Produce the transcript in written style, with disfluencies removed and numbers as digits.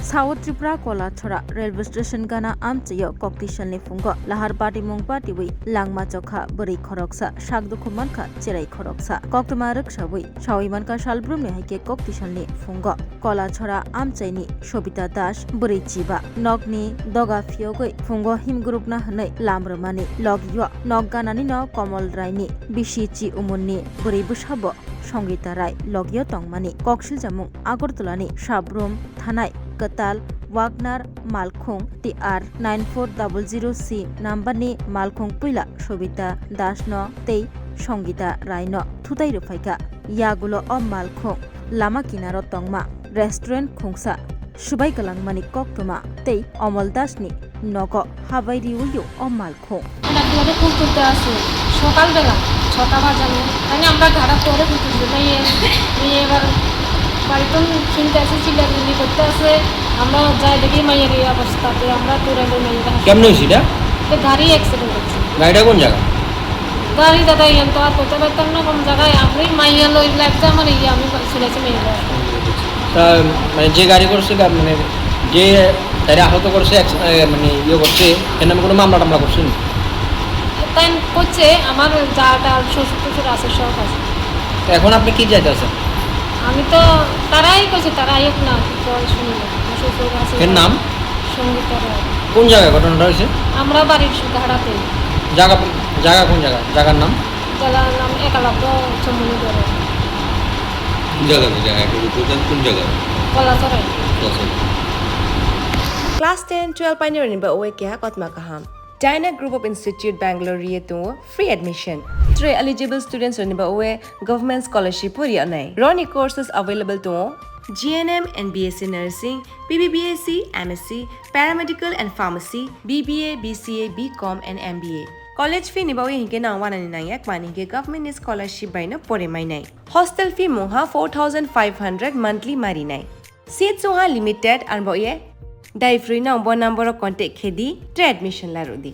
South Tripura Kalacherrao railway station gana amchayo competition ni fungo lahar party mongpa tiwi langma chokha bari Khoroksa shagdukhu manka cherai Khoroksa koktuma ruksawi shawi manka shalbrum ni haike competition ni fungo Kalacherrao amchaini Shobita Das bari chiba nogni doga fiogoi fungo him group na hanai lamrmani logyo nog ganani no Komal Rai ni bishichi umunni bari bushabo Songita Rai logyo tongmani kokshil jamung Agartala Shabrum Thanai Katal Wagnor Malkhung TR 9400C number ni Malkhung Puila Shobita Das no tei Songita Rai no Thutairijagwi yagulo o Malkhung lama kinaro tongma restaurant khungsa Shubai kalangmani koktuma tei Amal Das ni nogo habai riuyo o Malkhung সকাল বেলা 6টা বাজে মানে আমরা ঘাড়া পরে বুঝতে মেয়ে এবার বাড়িতে শুনতে আসে চিল্লাচিল্লি করতে আসে আমরা যাই দেখি মায়ের এই অবস্থাতে আমরা তুরালে মেয়েটা কেমন হয়েছে এটা গাড়ি অ্যাক্সিডেন্ট হচ্ছে গাড়িটা কোন জায়গা গাড়ি দাদা ইয়ান তো আর করতে পারতাম না কোন জায়গায় আমি মাইয়া লই লাগছে আমার এই আমি শুনেছি মেয়েটা তা মানে যে গাড়ি করছে মানে যে তারা আহত করছে মানে ইয়ে করছে এর নামে কোনো মামলা টামলা করছে না তাই করছে আমার যাটা শ্বশুর আছে সব আছে এখন আপনি কি চাইতেছেন আমি তো তারাই কইছে তারাই হোক না শুনি শ্বশুর আছে এর নাম সঙ্গীতা রায় কোন জায়গায় ঘটনাটা হয়েছে আমরা বাড়ির ঘাড়াতে জায়গা কোন জায়গা জায়গার নাম একালব্য চমনি ধরে কোন জায়গা কলাচরাই Class 10, 12 pioneer ni ba oe kya kotma kaham. Dina Group of Institute Bangalore to free admission. 3 eligible students ni ba oe government scholarship puri anai. Roni courses available to GNM and BSc Nursing, BBBSc, MSc, Paramedical and Pharmacy, BBA, BCA, BCom and MBA. College fee ni ba oe hinke na 199 mani ke government scholarship by na pore mai nai. Hostel fee moha 4500 monthly mari nai. Seats moha limited and ba oe Dai free number contact khedi admission la rodi.